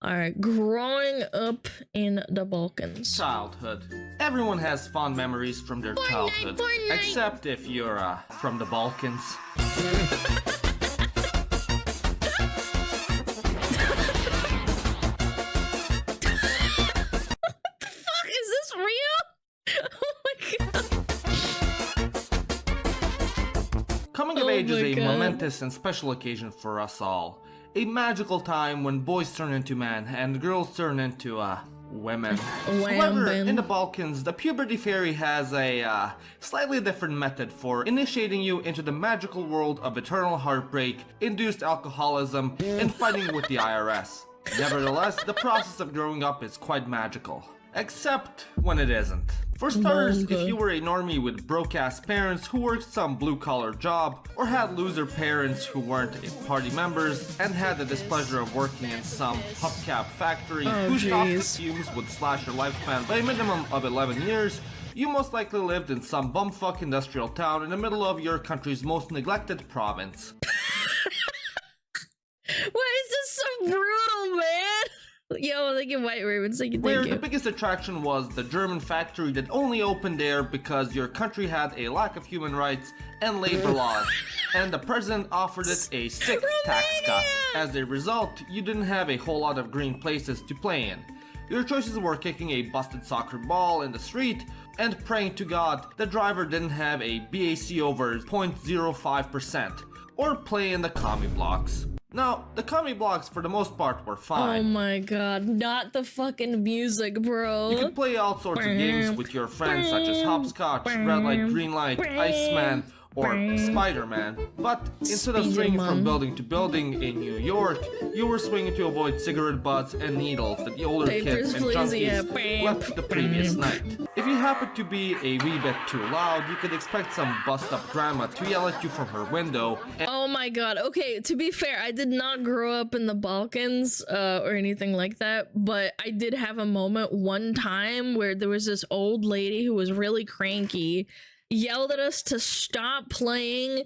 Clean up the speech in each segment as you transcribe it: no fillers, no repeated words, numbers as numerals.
Alright, growing up in the Balkans. Childhood. Everyone has fond memories from their childhood. Fortnite. Except if you're, from the Balkans. Is this real? Oh my god. Coming of age is a God. momentous and special occasion for us all. A magical time when boys turn into men and girls turn into, women. However, in the Balkans, the puberty fairy has a, slightly different method for initiating you into the magical world of eternal heartbreak, induced alcoholism, and fighting with the IRS. Nevertheless, the process of growing up is quite magical. Except when it isn't. For starters, if you were a normie with broke-ass parents who worked some blue-collar job, or had loser parents who weren't party members, and had the displeasure of working in some hubcap factory whose toxic fumes would slash your lifespan by a minimum of 11 years, you most likely lived in some bumfuck industrial town in the middle of your country's most neglected province. Why is this so brutal, man? Yo, thank you, White Raven. Thank you. Where the biggest attraction was the German factory that only opened there because your country had a lack of human rights and labor laws, and the president offered it a sick tax cut. As a result, you didn't have a whole lot of green places to play in. Your choices were kicking a busted soccer ball in the street and praying to God the driver didn't have a BAC over 0.05%, or play in the commie blocks. Now, the commie blocks for the most part were fine. Oh my god, not the fucking music, bro. You could play all sorts of games with your friends such as hopscotch, red light, green light, Iceman, or Spider-Man. But instead of swinging from building to building in New York, you were swinging to avoid cigarette butts and needles that the older kids and junkies left the previous night. If you happened to be a wee bit too loud, you could expect some bust-up grandma to yell at you from her window. Oh my god, okay, to be fair, I did not grow up in the Balkans or anything like that, but I did have a moment one time where there was this old lady who was really cranky, yelled at us to stop playing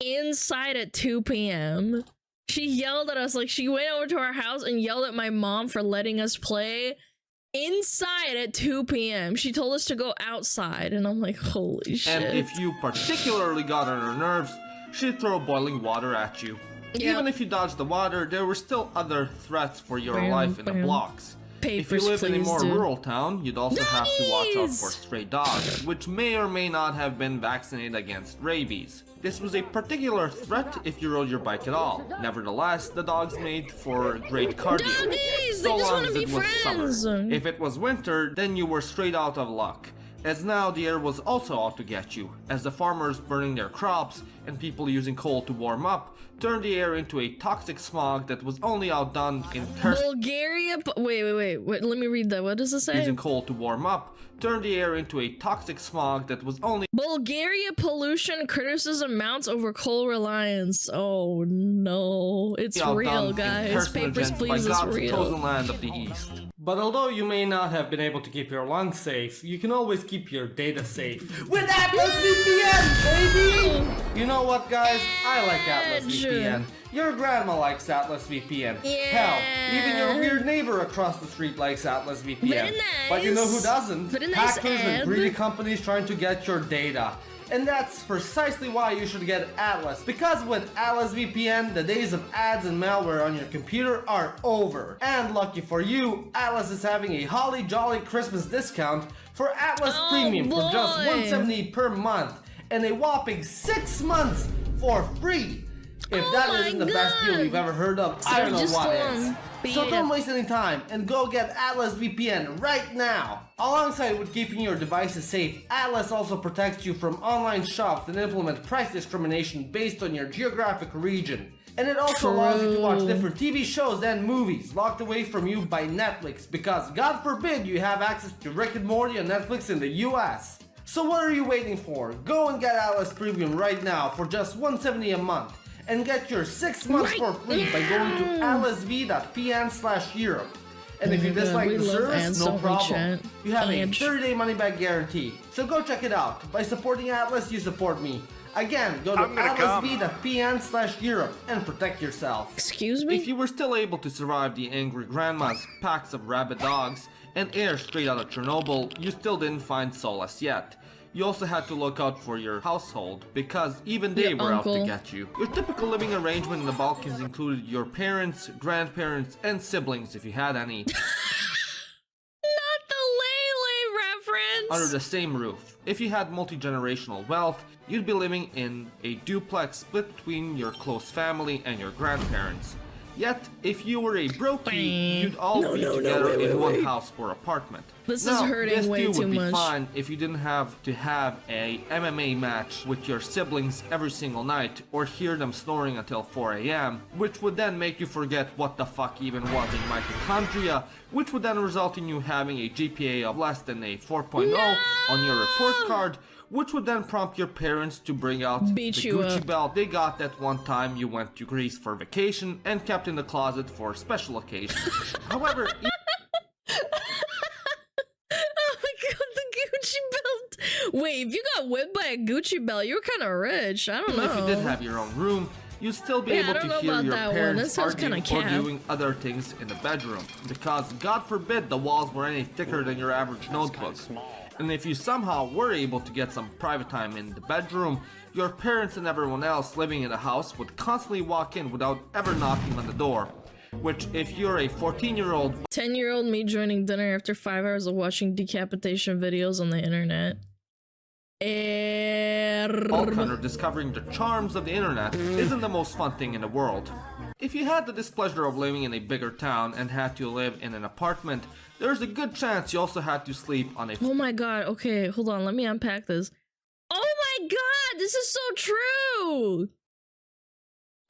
inside at 2 p.m. She yelled at us, like she went over to our house and yelled at my mom for letting us play inside at 2 p.m. She told us to go outside, and I'm like, holy shit. And if you particularly got on her nerves, she'd throw boiling water at you. Even if you dodged the water, there were still other threats for your life in the blocks. If you live in a more rural town, you'd also have to watch out for stray dogs, which may or may not have been vaccinated against rabies. This was a particular threat if you rode your bike at all. Nevertheless, the dogs made for great cardio, so long as it was summer. If it was winter, then you were straight out of luck, as now the air was also out to get you, as the farmers burning their crops and people using coal to warm up turned the air into a toxic smog that was only outdone in Bulgaria. Wait, let me read that. What does it say? Using coal to warm up turned the air into a toxic smog that was only Bulgaria pollution criticism mounts over coal reliance. Oh no, it's real, guys. Papers, please, it's real. Chosen land of the East. But although you may not have been able to keep your lungs safe, you can always keep your data safe with Atlas VPN, baby! You know what, guys? I like Atlas VPN. Your grandma likes Atlas VPN. Hell, even your weird neighbor across the street likes Atlas VPN. Very nice. But you know who doesn't? Hackers and greedy companies trying to get your data. And that's precisely why you should get Atlas. Because with Atlas VPN, the days of ads and malware on your computer are over. And lucky for you, Atlas is having a holly jolly Christmas discount for Atlas Premium for just $170 per month and a whopping 6 months for free. If that isn't the best deal you've ever heard of, I don't know what is. So don't waste any time and go get Atlas VPN right now. Alongside with keeping your devices safe, Atlas also protects you from online shops that implement price discrimination based on your geographic region. And it also allows you to watch different TV shows and movies locked away from you by Netflix, because God forbid you have access to Rick and Morty on Netflix in the US. So what are you waiting for? Go and get Atlas Premium right now for just $170 a month. And get your 6 months for free by going to atlasv.pn/Europe. And if you Oh my God, dislike we the love service, ads, no don't we, problem. chat? You have a Ads. 30-day money-back guarantee. So go check it out. By supporting Atlas, you support me. Again, go to atlasv.pn/Europe and protect yourself. Excuse me? If you were still able to survive the angry grandmas, packs of rabid dogs, and air straight out of Chernobyl, you still didn't find solace yet. You also had to look out for your household, because even they Your were uncle. out to get you. Your typical living arrangement in the Balkans included your parents, grandparents, and siblings if you had any, Not the Lele reference. under the same roof. If you had multi-generational wealth, you'd be living in a duplex split between your close family and your grandparents. Yet, if you were a brokey, you'd all be together in one house or apartment. This is Now, hurting this way too too would be much. fine if you didn't have to have a MMA match with your siblings every single night or hear them snoring until 4 a.m., which would then make you forget what the fuck even was in mitochondria, which would then result in you having a GPA of less than a 4.0 on your report card, which would then prompt your parents to bring out Beat the you Gucci up. belt they got that one time you went to Greece for vacation and kept in the closet for special occasions. However, Oh my God, the Gucci belt. Wait, if you got whipped by a Gucci belt, you were kind of rich. I don't know. even if you did have your own room, you'd still be Yeah, I able don't to know hear about your that one. parents That sounds arguing kinda or cap. doing other things in the bedroom. Because God forbid the walls were any thicker than your average notebook. And if you somehow were able to get some private time in the bedroom, your parents and everyone else living in the house would constantly walk in without ever knocking on the door. Which, if you're a 14-year-old 10-year-old me joining dinner after 5 hours of watching decapitation videos on the internet. Balkan or discovering the charms of the internet isn't the most fun thing in the world. If you had the displeasure of living in a bigger town and had to live in an apartment, there's a good chance you also had to sleep on a Oh my God. Okay, hold on. Let me unpack this. Oh my God, this is so true.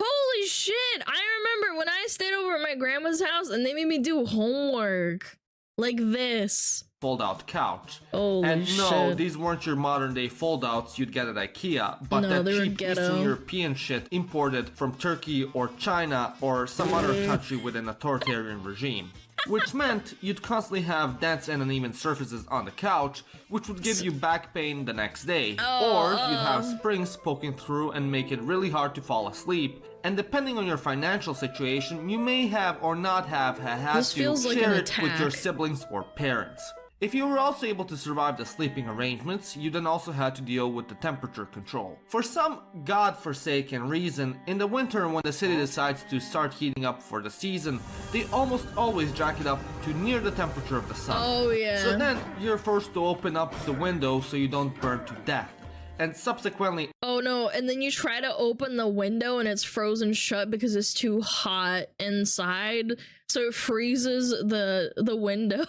Holy shit. I remember when I stayed over at my grandma's house and they made me do homework like this. fold-out couch. Holy And no, shit. these weren't your modern-day fold-outs you'd get at IKEA, but No, that they were cheap ghetto. Eastern European shit imported from Turkey or China or some other country with an authoritarian regime. Which meant you'd constantly have dense and uneven surfaces on the couch, which would give you back pain the next day. Or you'd have springs poking through and make it really hard to fall asleep. And depending on your financial situation, you may have or not have had This to feels like share an it with your attack. siblings or parents. If you were also able to survive the sleeping arrangements, you then also had to deal with the temperature control. For some godforsaken reason, in the winter when the city decides to start heating up for the season, they almost always jack it up to near the temperature of the sun. Oh yeah. So then you're forced to open up the window so you don't burn to death. And subsequently, Oh no, and then you try to open the window and it's frozen shut because it's too hot inside, so it freezes the window.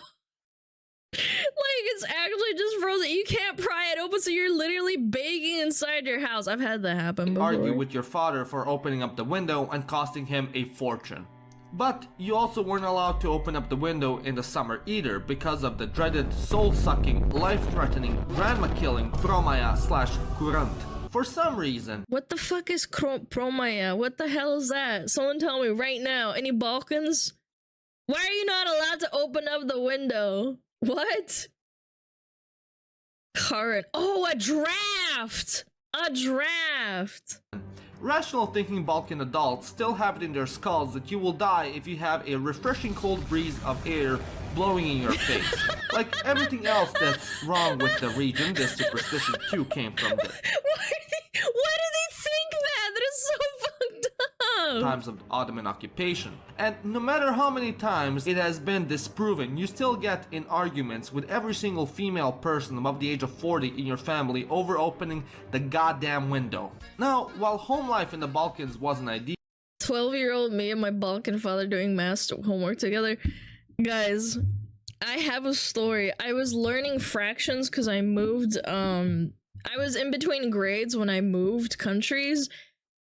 Like it's actually just frozen. You can't pry it open, so you're literally baking inside your house. I've had that happen before. argue with your father for opening up the window and costing him a fortune. But you also weren't allowed to open up the window in the summer either because of the dreaded soul-sucking, life-threatening, grandma-killing promaya/kurant. For some reason, What the fuck is Promaya? What the hell is that? Someone tell me right now. Any Balkans? Why are you not allowed to open up the window? What? Current. Oh, a draft! A draft! rational thinking Balkan adults still have it in their skulls that you will die if you have a refreshing cold breeze of air blowing in your face. Like everything else that's wrong with the region, this superstition too came from the Why do they think that? That is so fucked up! times of Ottoman occupation. And no matter how many times it has been disproven, you still get in arguments with every single female person above the age of 40 in your family over opening the goddamn window. Now, while home life in the Balkans wasn't ideal, 12-year-old me and my Balkan father doing math homework together. Guys, I have a story. I was learning fractions because I moved, I was in between grades when I moved countries,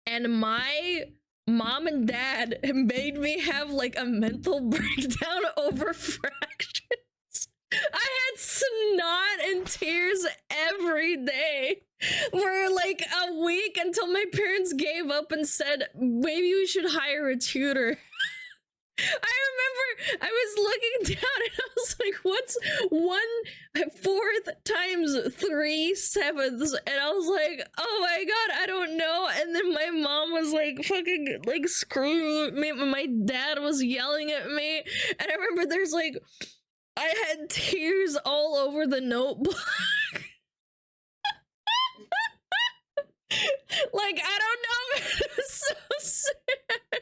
and my mom and dad made me have like a mental breakdown over fractions. I had snot and tears every day for like a week until my parents gave up and said, maybe we should hire a tutor. I remember I was looking down and I was like, what's 1/4 times 3/7? And I was like, oh my god, I don't know. And then my mom was like fucking like screaming at me. My dad was yelling at me. And I remember there's like, I had tears all over the notebook. Like, I don't know, man. It was so sad.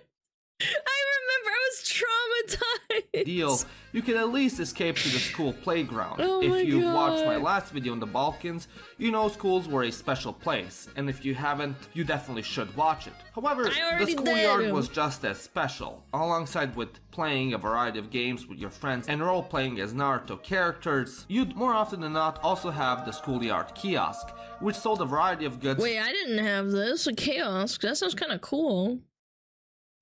I remember I was traumatized. Deal, you can at least escape to the school playground. Oh if you God. watched my last video on the Balkans, you know schools were a special place, and if you haven't, you definitely should watch it. However, the schoolyard was just as special. Alongside with playing a variety of games with your friends and role-playing as Naruto characters, you'd more often than not also have the schoolyard kiosk, which sold a variety of goods. Wait, I didn't have this. A kiosk. That sounds kind of cool.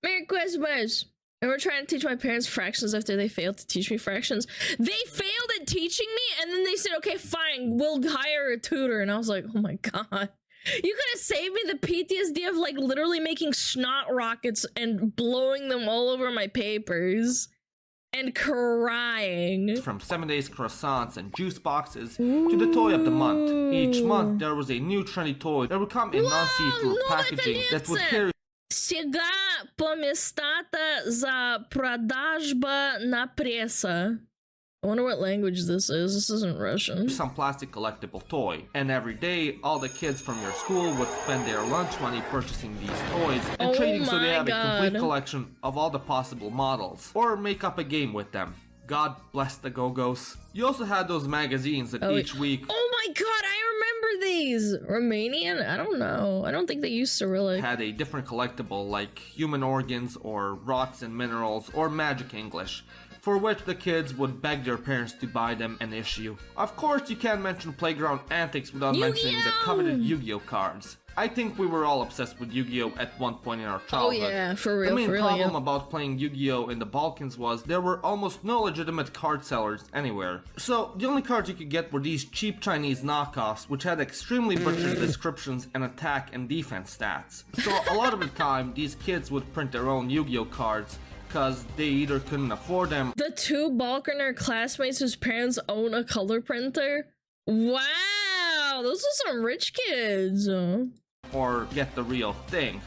Merry Christmas! And we're trying to teach my parents fractions after they failed to teach me fractions. They failed at teaching me, and then they said, okay, fine, we'll hire a tutor. And I was like, oh my god. You could have saved me the PTSD of like literally making snot rockets and blowing them all over my papers. And crying. From 7 days croissants and juice boxes to the toy of the month. Each month there was a new trendy toy that would come in non-see-through packaging that would carry Сега по местата за продажба на пресса. I wonder what language this is. This isn't Russian. some plastic collectible toy. And every day, all the kids from your school would spend their lunch money purchasing these toys and trading so they have a complete collection of all the possible models. Or make up a game with them. God bless the Go-Go's. You also had those magazines that each week... Oh my god, I remember these! Romanian? I don't know. I don't think they used Cyrillic. ...had a different collectible like human organs or rocks and minerals or magic English, for which the kids would beg their parents to buy them an issue. Of course, you can't mention playground antics without mentioning the coveted Yu-Gi-Oh cards. I think we were all obsessed with Yu-Gi-Oh at one point in our childhood. Oh yeah, for real, The main for real, problem about playing Yu-Gi-Oh in the Balkans was there were almost no legitimate card sellers anywhere. So the only cards you could get were these cheap Chinese knockoffs, which had extremely butchered descriptions and attack and defense stats. So a lot of the time, these kids would print their own Yu-Gi-Oh cards, because they either couldn't afford them. The two Balkaner classmates whose parents own a color printer? Wow, those are some rich kids. Or get the real thing.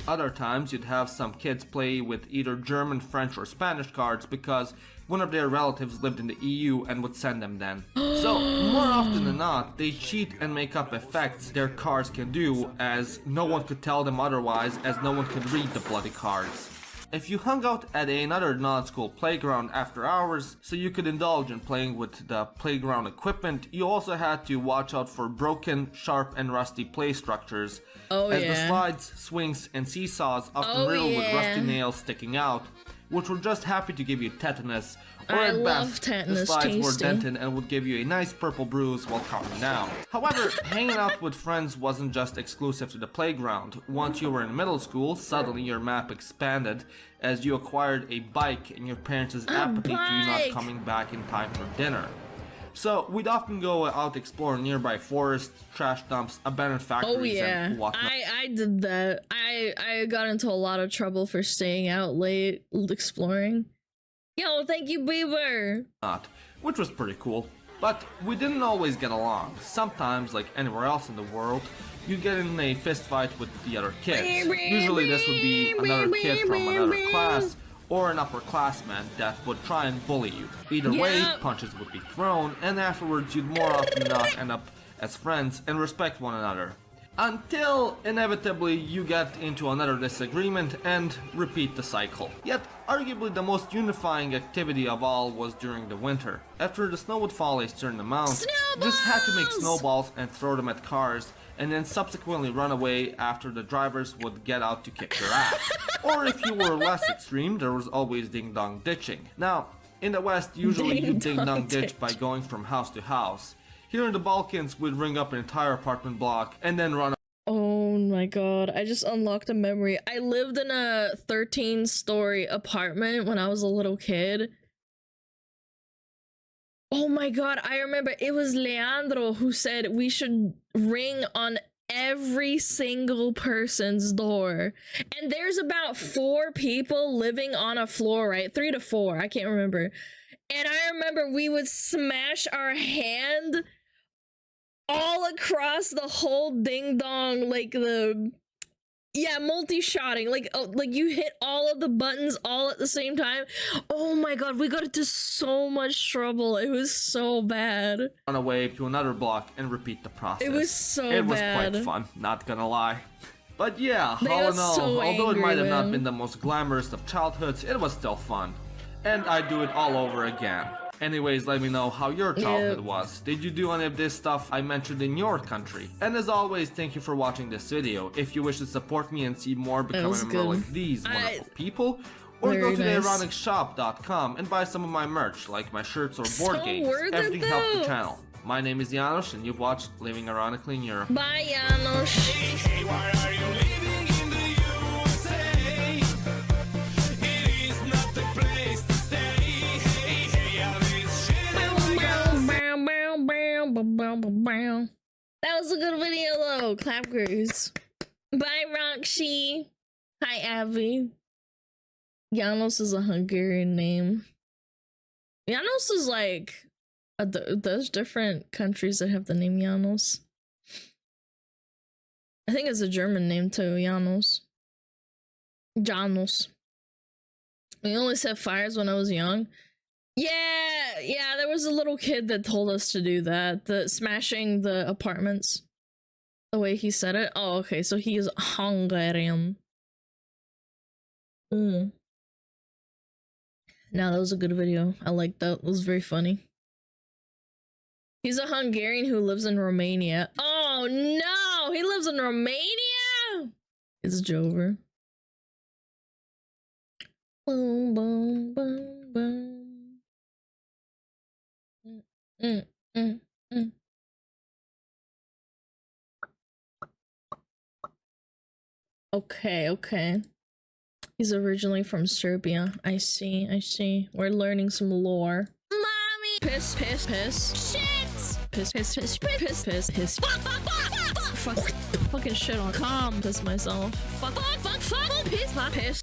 Other times you'd have some kids play with either German, French or Spanish cards because one of their relatives lived in the EU and would send them then. So, more often than not, they cheat and make up effects their cards can do, as no one could tell them otherwise, as no one could read the bloody cards. If you hung out at another non-school playground after hours, so you could indulge in playing with the playground equipment, you also had to watch out for broken, sharp, and rusty play structures, as the slides, swings, and seesaws often riddled with rusty nails sticking out, which were just happy to give you tetanus, or at best, the slides were dented and would give you a nice purple bruise while coming down. However, hanging out with friends wasn't just exclusive to the playground. Once you were in middle school, suddenly your map expanded as you acquired a bike and your parents' apathy to you not coming back in time for dinner. So we'd often go out exploring nearby forests, trash dumps, abandoned factories, and whatnot. I did that. I got into a lot of trouble for staying out late exploring. Yo, thank you, Beaver! Which was pretty cool. But we didn't always get along. Sometimes, like anywhere else in the world, you'd get in a fist fight with the other kids. Usually this would be another kid from another class, or an upperclassman that would try and bully you. Either way, punches would be thrown, and afterwards you'd more often than not end up as friends and respect one another. Until, inevitably, you get into another disagreement and repeat the cycle. Yet, arguably the most unifying activity of all was during the winter. After the snow would fall a certain amount, you just had to make snowballs and throw them at cars, and then subsequently run away after the drivers would get out to kick your ass. Or if you were less extreme, there was always ding-dong ditching. Now, in the West, usually you ding-dong ditch by going from house to house. Here in the Balkans, we'd ring up an entire apartment block and then run. Oh my god, I just unlocked a memory. I lived in a 13-story apartment when I was a little kid. Oh my god, I remember it was Leandro who said we should ring on every single person's door. And there's about 4 people living on a floor, right? 3 to 4, I can't remember. And I remember we would smash our hand all across the whole ding dong, like the multi-shotting, like you hit all of the buttons all at the same time. Oh my god, we got into so much trouble. It was so bad. Run away to another block and repeat the process. It was so bad. It was quite fun, not gonna lie. But yeah, They all got in all, so although it angry, might have not man. been the most glamorous of childhoods, it was still fun. And I'd do it all over again. Anyways, let me know how your childhood was. Did you do any of this stuff I mentioned in your country? And as always, thank you for watching this video. If you wish to support me and see more become a member like these wonderful people, or go to theironicshop.com and buy some of my merch, like my shirts or board games. Everything helps the channel. My name is Janos, and you've watched Living Ironically in Europe. Bye, Janos. Hey, why are you living in the USA? It is not the place to stay. Hey, all this shit. That was a good video though. Clapgers. Bye, Roxy. Hi, Abby. Janos is a Hungarian name. Janos is like there's different countries that have the name Janos. I think it's a German name too, Janos. Janos. We only set fires when I was young. Yeah, there was a little kid that told us to do that. The smashing the apartments. The way he said it. Oh, okay, so he is Hungarian. Now that was a good video. I liked that. It was very funny. He's a Hungarian who lives in Romania. Oh no! He lives in Romania? It's Jover. Boom, boom, boom, boom. Okay. He's originally from Serbia. I see. We're learning some lore. Mommy! Piss. Shit! Piss. Fuck. Fucking shit on. Calm. Piss myself. Fuck. Piss. Fuck. Piss.